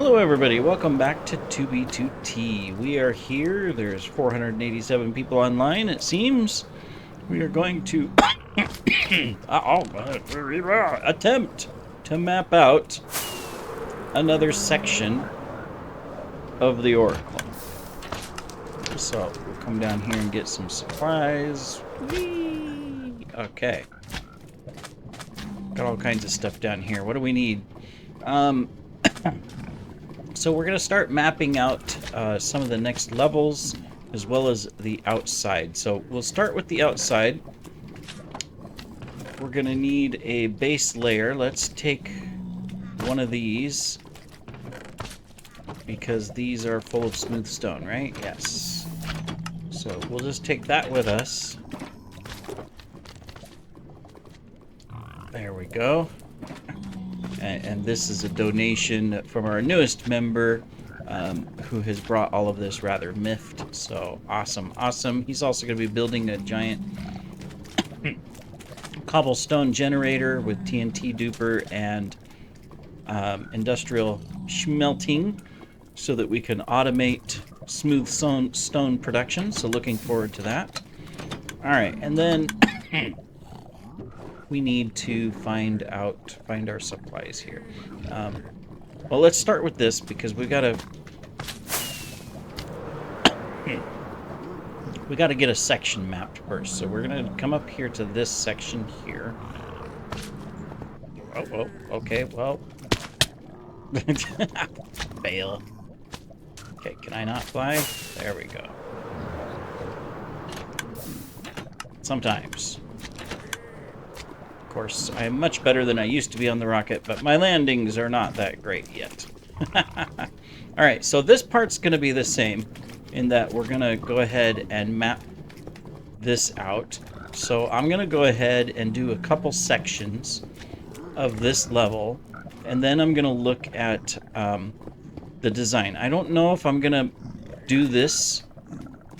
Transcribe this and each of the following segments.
Hello everybody, welcome back to 2B2T. We are here, there's 487 people online, it seems. We are going to attempt to map out another section of the Oracle. So, we'll come down here and get some supplies. Whee! Okay. Got all kinds of stuff down here. What do we need? So we're going to start mapping out some of the next levels as well as the outside. So we'll start with the outside. We're going to need a base layer. Let's take one of these because these are full of smooth stone, right? Yes. So we'll just take that with us. There we go. And this is a donation from our newest member, who has brought all of this rather miffed. So awesome, awesome. He's also going to be building a giant cobblestone generator with TNT duper and industrial smelting so that we can automate smooth stone production. So looking forward to that. All right, and then we need to find our supplies here. Well, let's start with this because we gotta get a section mapped first. So we're gonna come up here to this section here. Oh, okay, well. Fail. Okay, can I not fly? There we go. Sometimes. Of course, I am much better than I used to be on the rocket, but my landings are not that great yet. Alright, so this part's going to be the same in that we're going to go ahead and map this out. So I'm going to go ahead and do a couple sections of this level, and then I'm going to look at the design. I don't know if I'm going to do this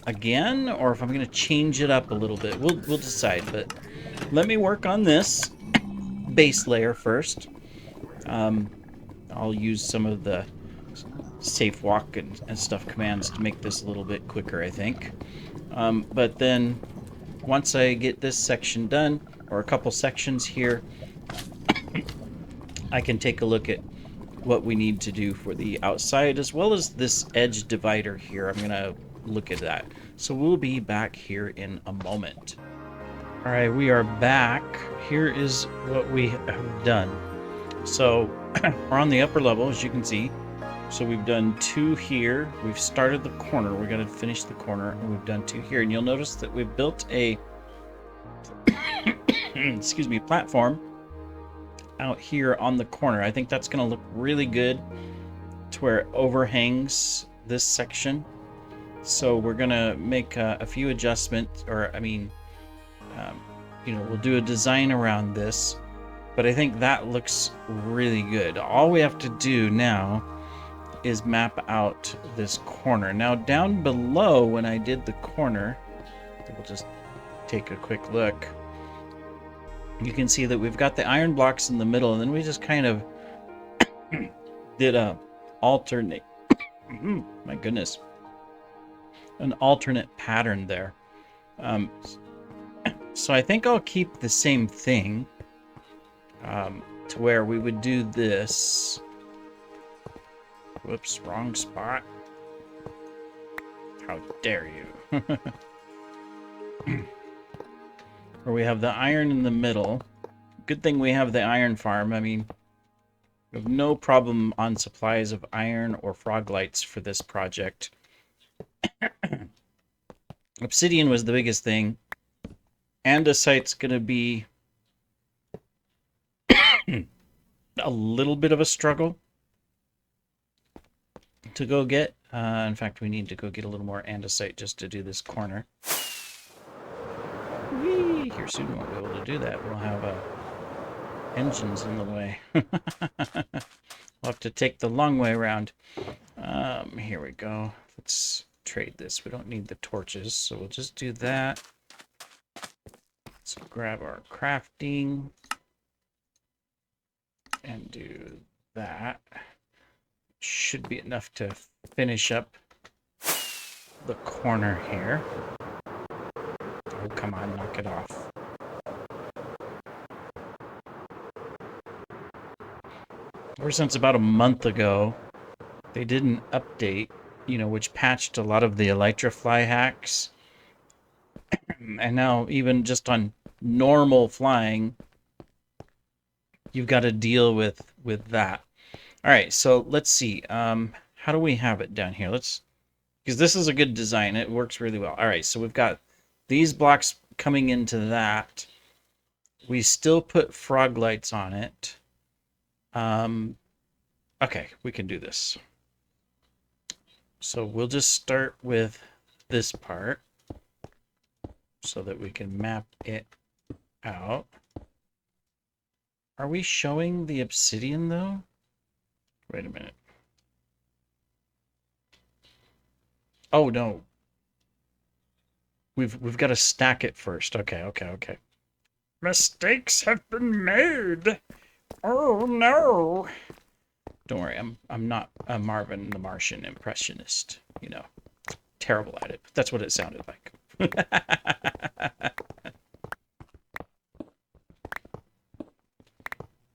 again or if I'm going to change it up a little bit. We'll decide, but let me work on this base layer first. I'll use some of the safe walk and stuff commands to make this a little bit quicker, I think. But then once I get this section done, or a couple sections here, I can take a look at what we need to do for the outside as well as this edge divider here. I'm gonna look at that. So we'll be back here in a moment. All right, we are back. Here is what we have done. So we're on the upper level, as you can see. So we've done 2 here. We've started the corner. We're going to finish the corner, and we've done 2 here. And you'll notice that we've built a excuse me, platform out here on the corner. I think that's going to look really good to where it overhangs this section. So we're going to make a few adjustments, or I mean, we'll do a design around this, but I think that looks really good. All we have to do now is map out this corner. Now down below, when I did the corner, we'll just take a quick look. You can see that we've got the iron blocks in the middle, and then we just kind of did a alternate, my goodness, an alternate pattern there. So I think I'll keep the same thing, to where we would do this. Whoops, wrong spot. How dare you. Where we have the iron in the middle. Good thing we have the iron farm. I mean, we have no problem on supplies of iron or frog lights for this project. Obsidian was the biggest thing. Andesite's gonna be a little bit of a struggle to go get. In fact, we need to go get a little more andesite just to do this corner. Whee! Here soon we won't be able to do that. We'll have engines in the way. We'll have to take the long way around. Here we go. Let's trade this. We don't need the torches, so we'll just do that. Let's grab our crafting and do that. should be enough to finish up the corner here. Oh, come on, knock it off. Ever since about a month ago, they did an update, which patched a lot of the Elytra fly hacks. And now even just on normal flying, you've got to deal with that. All right, so let's see. How do we have it down here? Because this is a good design. It works really well. All right, so we've got these blocks coming into that. We still put frog lights on it. Okay, we can do this. So we'll just start with this part so that we can map it out. Are we showing the obsidian though? Wait a minute. Oh no. We've got to stack it first. Okay. Mistakes have been made. Oh no. Don't worry, I'm not a Marvin the Martian impressionist, Terrible at it. But that's what it sounded like.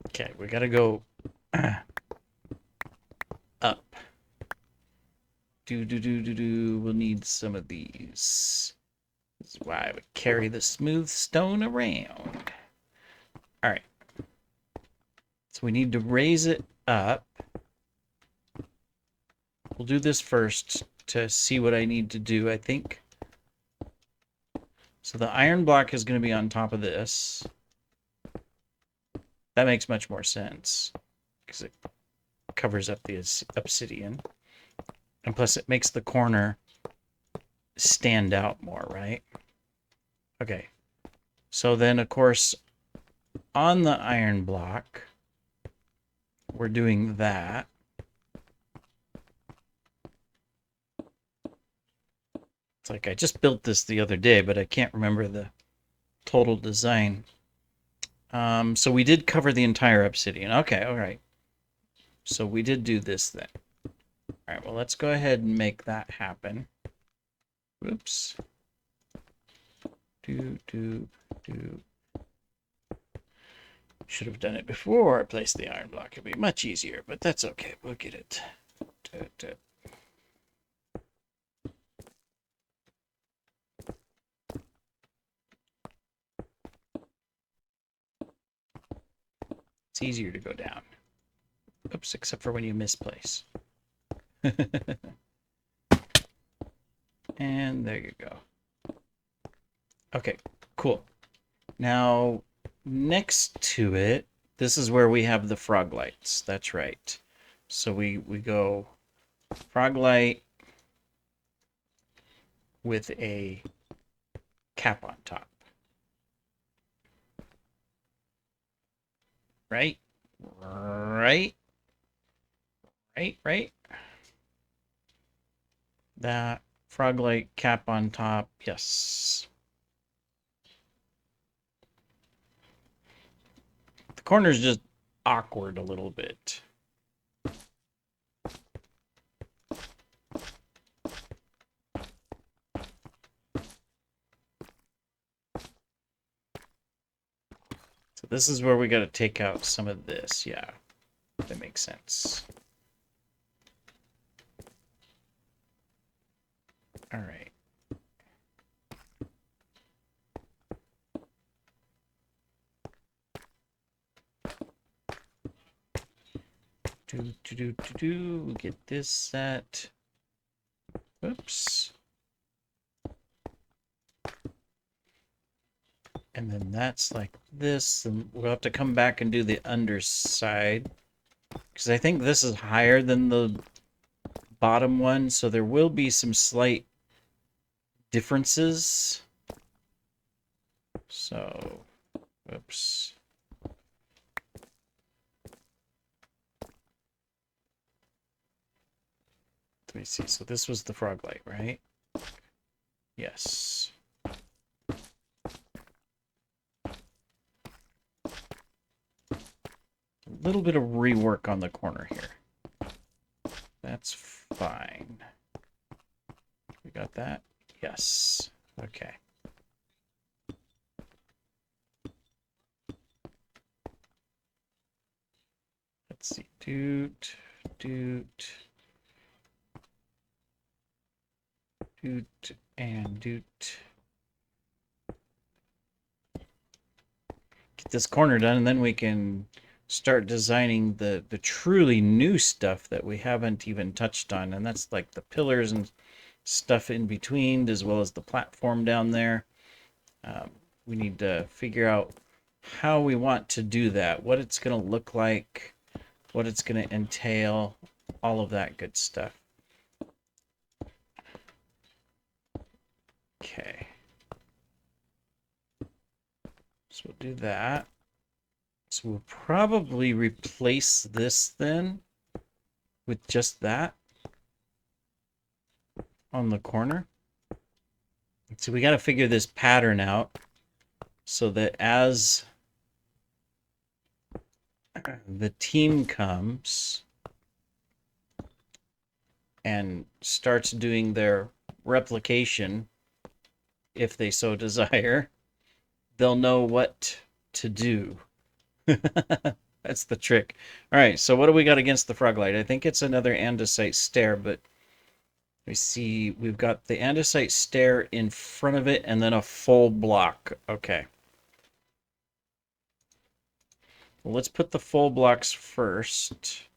Okay, we gotta go up. We'll need some of these. This is why I would carry the smooth stone around. All right. So we need to raise it up. We'll do this first to see what I need to do, I think. So the iron block is going to be on top of this. That makes much more sense because it covers up the obsidian. And plus it makes the corner stand out more, right? Okay. So then, of course, on the iron block, we're doing that. It's like I just built this the other day, but I can't remember the total design. So we did cover the entire obsidian. Okay, all right. So we did do this then. All right, well, let's go ahead and make that happen. Whoops. Should have done it before I placed the iron block. It'd be much easier, but that's okay. We'll get it. It's easier to go down. Oops, except for when you misplace. And there you go. Okay, cool. Now, next to it, this is where we have the frog lights. That's right. So we go frog light with a cap on top. Right? Right. That frog light cap on top. Yes. The corner's just awkward a little bit. So this is where we got to take out some of this. Yeah, that makes sense. All right. We'll get this set. Oops. And then that's like this, and we'll have to come back and do the underside. Because I think this is higher than the bottom one, so there will be some slight differences. So, whoops. Let me see. So this was the frog light, right? Yes. A little bit of rework on the corner here. That's fine. We got that? Yes. Okay. Let's see. Doot, doot, doot, and doot. Get this corner done, and then we can start designing the truly new stuff that we haven't even touched on, and that's like the pillars and stuff in between, as well as the platform down there. We need to figure out how we want to do that, what it's going to look like, what it's going to entail, all of that good stuff. Okay. So we'll do that. So we'll probably replace this then with just that on the corner. So we got to figure this pattern out so that as the team comes and starts doing their replication, if they so desire, they'll know what to do. That's the trick. All right, so what do we got against the Froglight? I think it's another andesite stair, but we see we've got the andesite stair in front of it and then a full block. Okay. Well, let's put the full blocks first.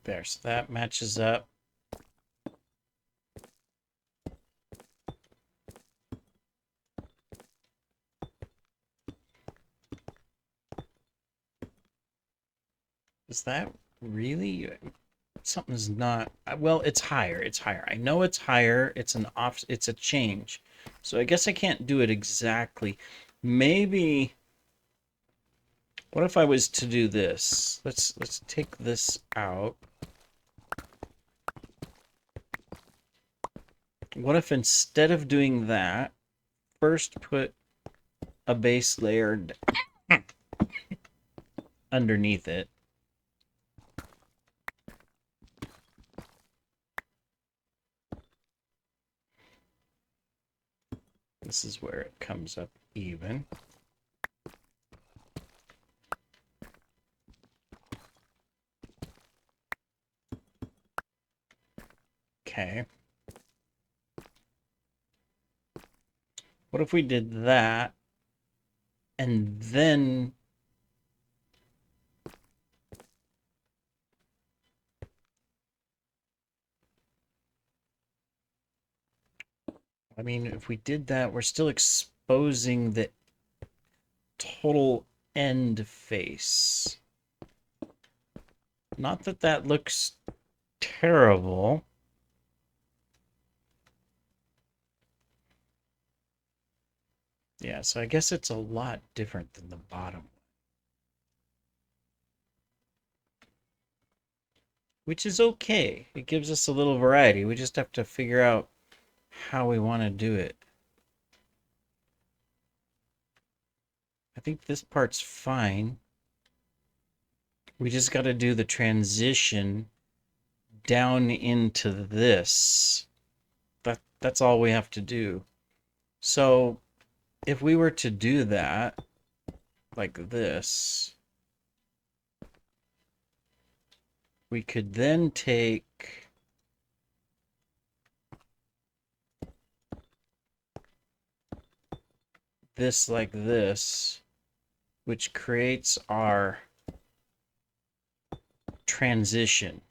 There, so that matches up. Is that really? Something's not. Well, it's higher. It's higher. I know it's higher. It's an off. It's a change. So I guess I can't do it exactly. Maybe. What if I was to do this? Let's take this out. What if instead of doing that, first put a base layer underneath it? This is where it comes up even. Okay. What if we did that and then I mean, if we did that, we're still exposing the total end face. Not that that looks terrible. Yeah, so I guess it's a lot different than the bottom, which is okay. It gives us a little variety. We just have to figure out how we want to do it. I think this part's fine. We just got to do the transition down into this. That's all we have to do. So if we were to do that like this, we could then take this like this, which creates our transition.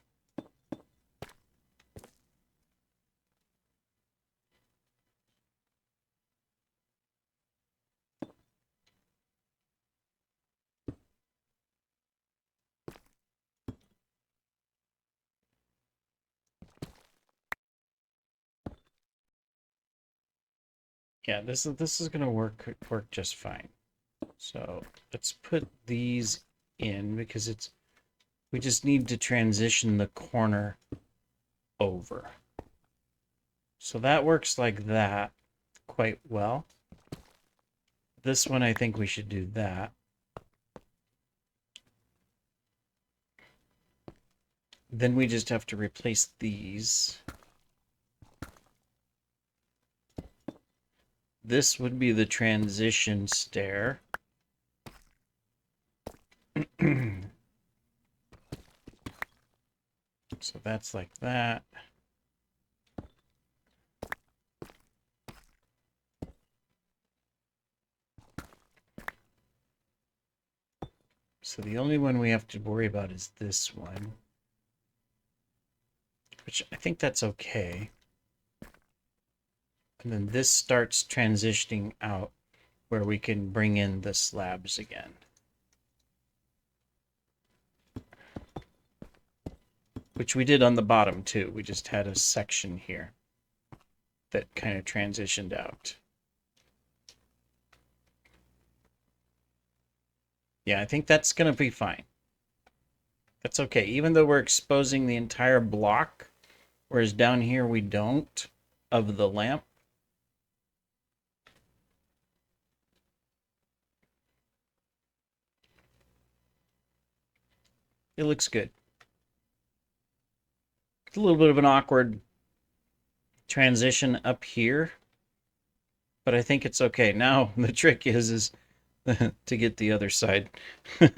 Yeah, this is gonna work just fine. So let's put these in because we just need to transition the corner over. So that works like that quite well. This one, I think we should do that. Then we just have to replace these. This would be the transition stair. So that's like that. So the only one we have to worry about is this one, which I think that's okay. And then this starts transitioning out where we can bring in the slabs again. Which we did on the bottom too. We just had a section here that kind of transitioned out. Yeah, I think that's going to be fine. That's okay. Even though we're exposing the entire block, whereas down here we don't, of the lamp. It looks good. It's a little bit of an awkward transition up here, but I think it's okay. Now the trick is to get the other side. All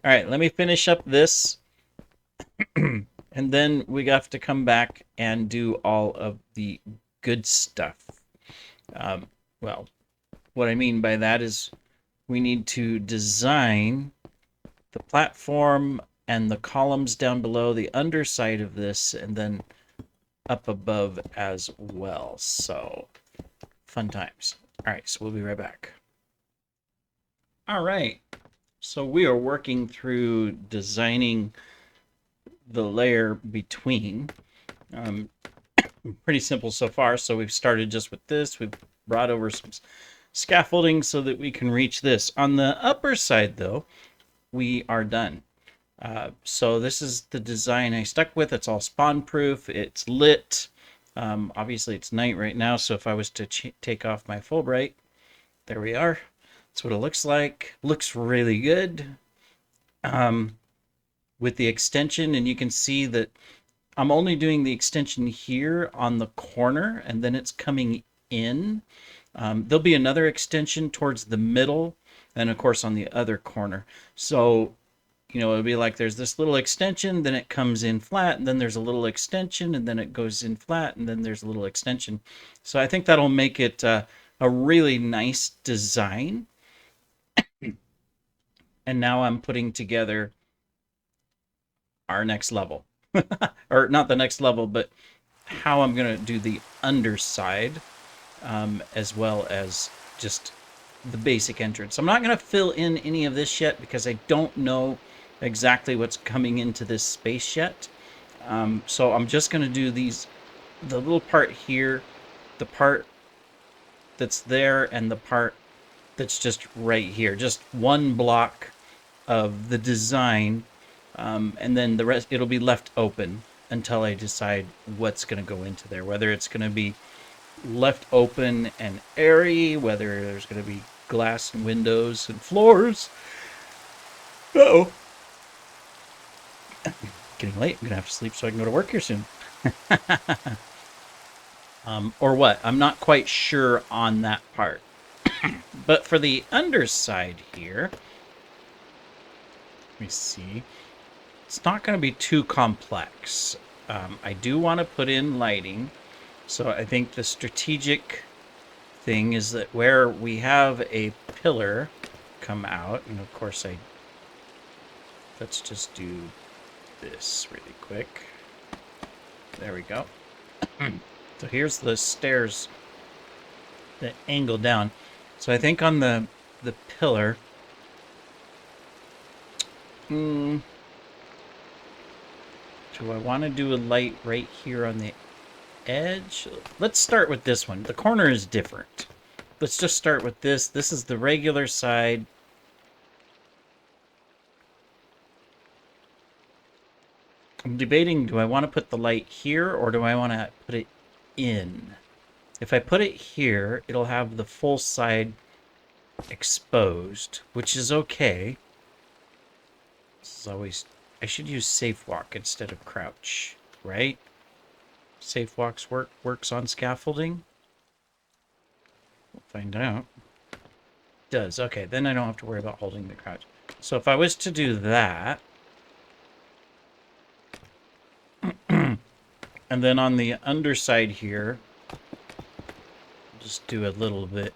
right, let me finish up this. And then we have to come back and do all of the good stuff. Well, what I mean by that is we need to design the platform and the columns down below, the underside of this, and then up above as well. So, fun times. All right, so we'll be right back. All right, so we are working through designing the layer between. Pretty simple so far. So we've started just with this. We've brought over some scaffolding so that we can reach this. On the upper side, though, we are done. So this is the design I stuck with. It's all spawn proof. It's lit. Obviously, it's night right now. So if I was to take off my Fulbright, there we are. That's what it looks like. Looks really good. With the extension, and you can see that I'm only doing the extension here on the corner, and then it's coming in. There'll be another extension towards the middle, and of course on the other corner. So, you know, it'll be like there's this little extension, then it comes in flat, and then there's a little extension, and then it goes in flat, and then there's a little extension. So I think that'll make it a really nice design. And now I'm putting together our next level. Or not the next level, but how I'm going to do the underside, as well as just the basic entrance. I'm not going to fill in any of this yet because I don't know exactly what's coming into this space yet. So I'm just going to do the little part here, the part that's there, and the part that's just right here. Just one block of the design, and then the rest, it'll be left open until I decide what's going to go into there. Whether it's going to be left open and airy, whether there's going to be glass and windows and floors. Uh-oh. Getting late. I'm going to have to sleep so I can go to work here soon. Or what? I'm not quite sure on that part. But for the underside here, let me see. It's not going to be too complex. I do want to put in lighting. So I think the strategic thing is that where we have a pillar come out, and of course let's just do this really quick. There we go. So here's the stairs that angle down. So I think on the pillar, do I want to do a light right here on the edge? Let's start with this one. The corner is different. Let's just start with this. This is the regular side. I'm debating, do I want to put the light here or do I want to put it in? If I put it here, it'll have the full side exposed, which is okay. This is always I should use safe walk instead of crouch, right? Safe walks works on scaffolding. We'll find out. Does. Okay, then I don't have to worry about holding the crouch. So if I was to do that, and then on the underside here, just do a little bit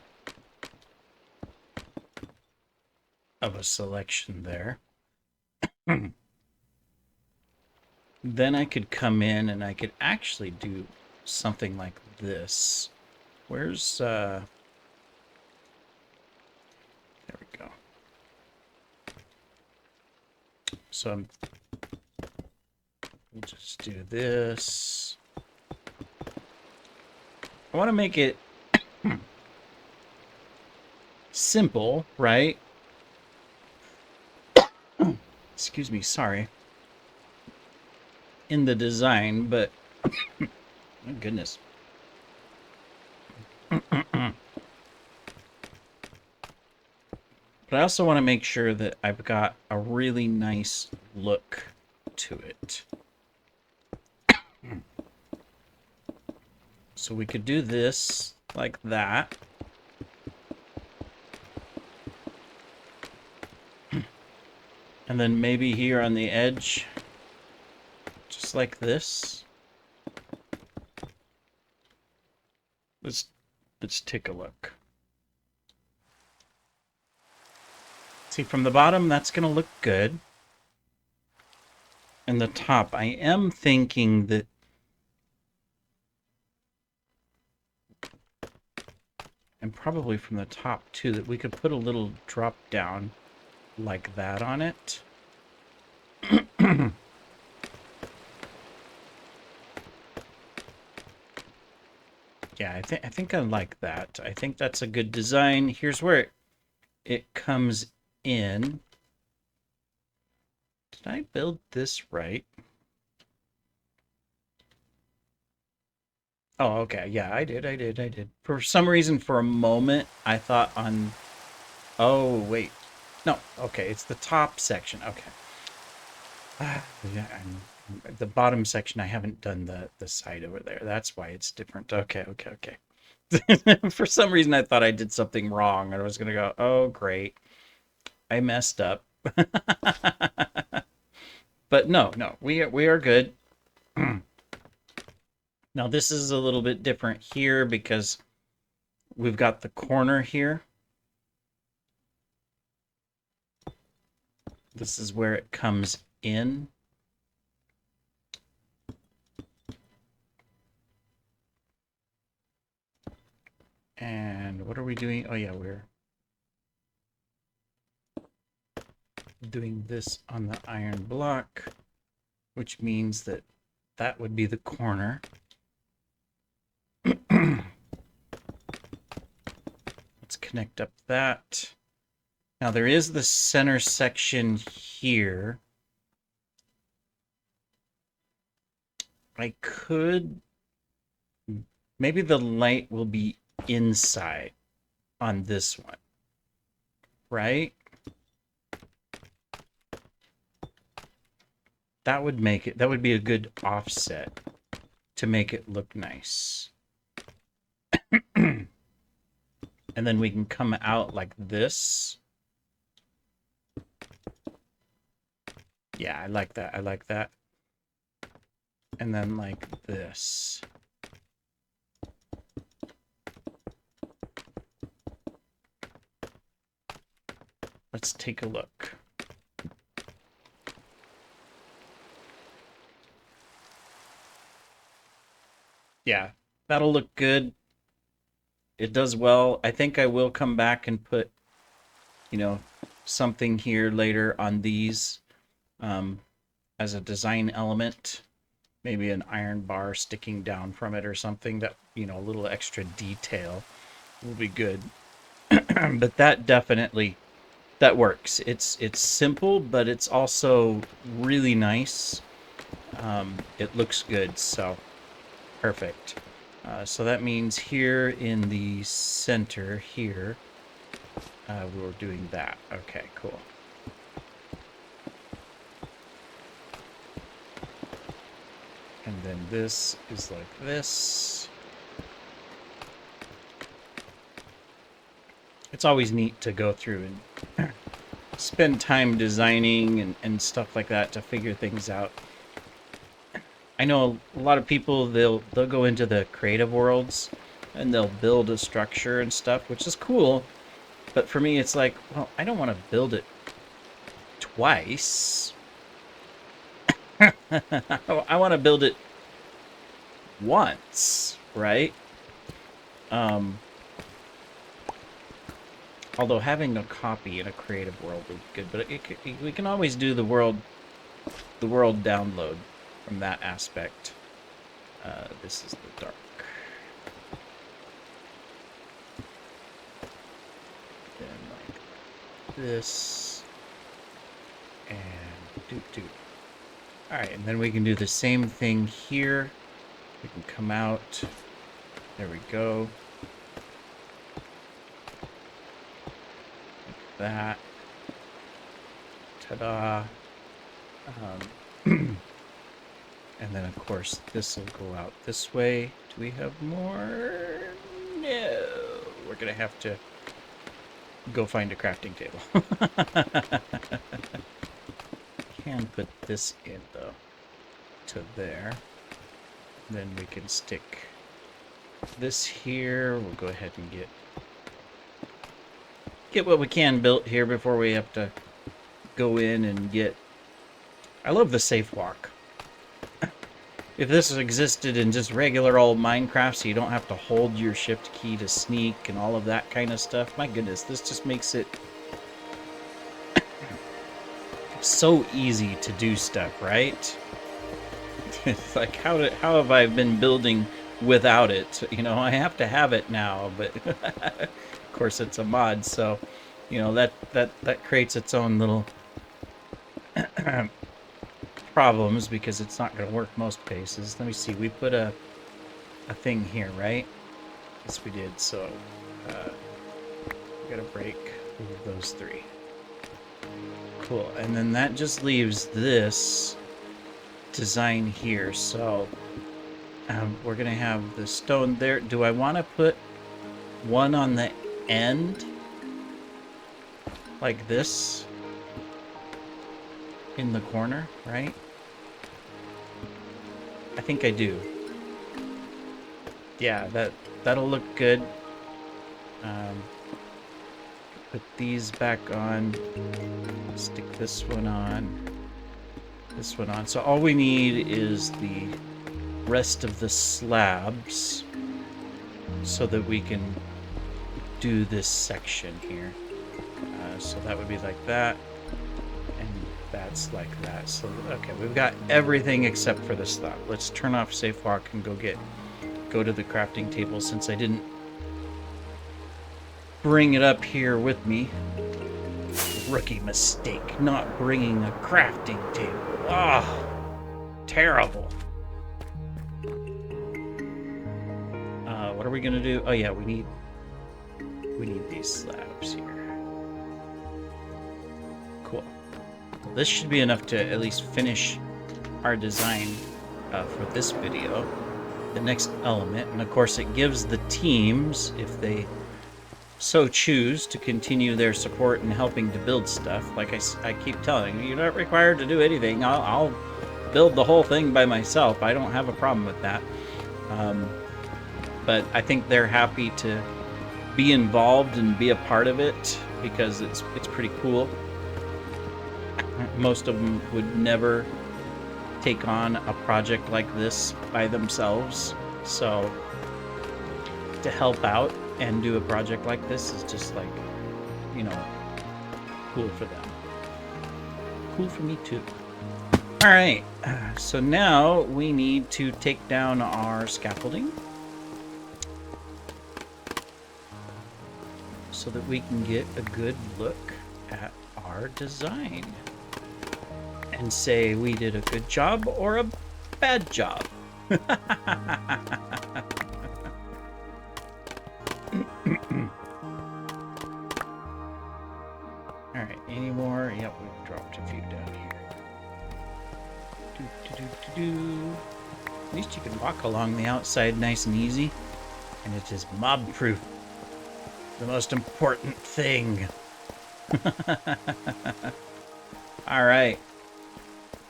of a selection there. Then I could come in and I could actually do something like this. Where's, there we go. So we'll just do this. I want to make it simple, right? Excuse me, sorry. In the design, but my goodness. But I also want to make sure that I've got a really nice look to it. So we could do this like that. And then maybe here on the edge, just like this. Let's take a look. See, from the bottom, that's going to look good. And the top, I am thinking that and probably from the top too, that we could put a little drop down like that on it. Yeah, I think I like that. I think that's a good design. Here's where it comes in. Did I build this right? Oh, okay. Yeah, I did. For some reason, for a moment, I thought on... Oh, wait. No, okay, it's the top section. Okay. Yeah, the bottom section, I haven't done the side over there. That's why it's different. Okay. For some reason, I thought I did something wrong. And I was going to go, oh, great. I messed up. But no, we are good. Now, this is a little bit different here because we've got the corner here. This is where it comes in. And what are we doing? Oh, yeah, we're doing this on the iron block, which means that that would be the corner. Let's connect up that. Now there is the center section here. I could... Maybe the light will be inside on this one, right? That would make it, that would be a good offset to make it look nice. And then we can come out like this. Yeah, I like that. I like that. And then like this. Let's take a look. Yeah, that'll look good. It does well. I think I will come back and put, you know, something here later on these as a design element. Maybe an iron bar sticking down from it or something that, you know, a little extra detail will be good. But that definitely, that works. It's simple, but it's also really nice. It looks good, so perfect. So that means here in the center here, we're doing that. Okay, cool. And then this is like this. It's always neat to go through and spend time designing and stuff like that to figure things out. I know a lot of people, they'll go into the creative worlds and they'll build a structure and stuff, which is cool. But for me, it's like, well, I don't want to build it twice. I want to build it once, right? Although having a copy in a creative world would be good, but we can always do the world download from that aspect. This is the dark. Then like this and do. All right, and then we can do the same thing here. We can come out. There we go. Like that. Ta-da. And then, of course, this will go out this way. Do we have more? No. We're going to have to go find a crafting table. Can put this in, though, to there. Then we can stick this here. We'll go ahead and get what we can built here before we have to go in and get... I love the safe walk. If this existed in just regular old Minecraft, so you don't have to hold your shift key to sneak and all of that kind of stuff, my goodness, this just makes it so easy to do stuff, right? It's like, how have I been building without it? You know, I have to have it now, but of course it's a mod, so you know that creates its own little problems because it's not going to work most cases. Let me see. We put a thing here, right? Yes, we did. So we got to break those three. Cool. And then that just leaves this design here. So we're going to have the stone there. Do I want to put one on the end like this in the corner, right? I think I do. Yeah, that'll look good. Put these back on. Stick this one on. This one on. So all we need is the rest of the slabs so that we can do this section here. So that would be like that. And that's like that. So, okay, we've got everything except for the slab. Let's turn off safe walk and go to the crafting table since I didn't bring it up here with me. Rookie mistake, not bringing a crafting table. Ah, terrible. What are we gonna do? Oh yeah, we need these slabs here. Cool. This should be enough to at least finish our design for this video. The next element, and of course it gives the teams, if they so choose, to continue their support in helping to build stuff. Like I keep telling you, you're not required to do anything. I'll build the whole thing by myself. I don't have a problem with that. But I think they're happy to be involved and be a part of it because it's pretty cool. Most of them would never take on a project like this by themselves. So to help out and do a project like this is just like, you know, cool for them. Cool for me too. All right, so now we need to take down our scaffolding so that we can get a good look at our design and say we did a good job or a bad job. All right, any more? Yep, we've dropped a few down here. At least you can walk along the outside nice and easy. And it is mob-proof. The most important thing. Alright.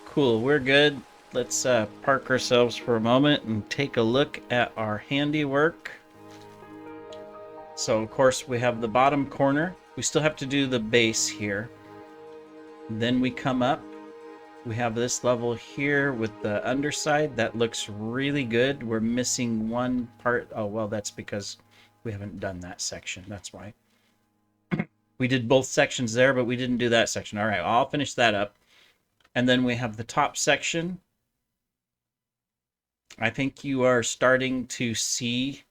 Cool, we're good. Let's park ourselves for a moment and take a look at our handiwork. So, of course, we have the bottom corner. We still have to do the base here. Then we come up. We have this level here with the underside. That looks really good. We're missing one part. Oh, well, that's because we haven't done that section. That's why. We did both sections there, but we didn't do that section. All right, I'll finish that up. And then we have the top section. I think you are starting to see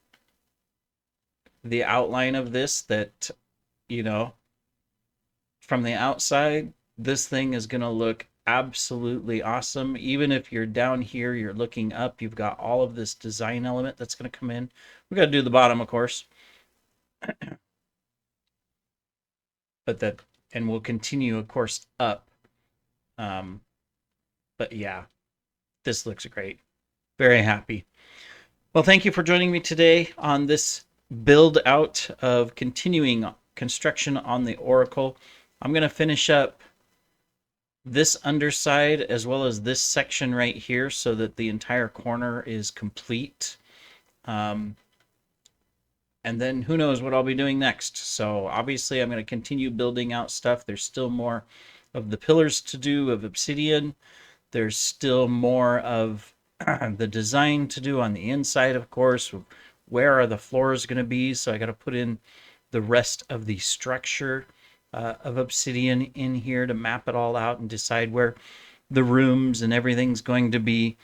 the outline of this, that, you know, from the outside, this thing is going to look absolutely awesome. Even if you're down here, you're looking up, you've got all of this design element that's going to come in. We got to do the bottom, of course. But that, and we'll continue, of course, up. But yeah, this looks great. Very happy. Well, thank you for joining me today on this build out of continuing construction on the Oracle. I'm going to finish up this underside as well as this section right here so that the entire corner is complete. And then who knows what I'll be doing next. So obviously I'm going to continue building out stuff. There's still more of the pillars to do of obsidian. There's still more of the design to do on the inside, of course. Where are the floors going to be? So I got to put in the rest of the structure of obsidian in here to map it all out and decide where the rooms and everything's going to be.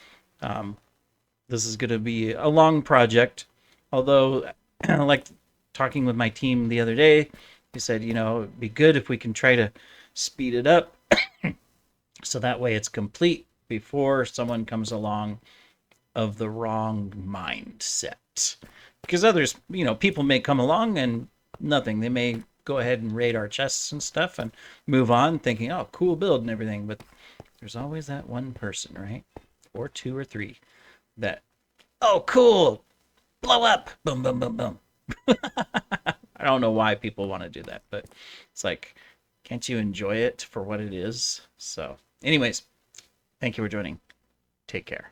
This is going to be a long project, although like talking with my team the other day, he said, you know, it'd be good if we can try to speed it up so that way it's complete before someone comes along of the wrong mindset. Because others, you know, people may come along and nothing. They may go ahead and raid our chests and stuff and move on thinking, oh, cool build and everything. But there's always that one person, right? Or two or three that, oh, cool, blow up, boom, boom, boom, boom. I don't know why people want to do that, but it's like, can't you enjoy it for what it is? So anyways, thank you for joining. Take care.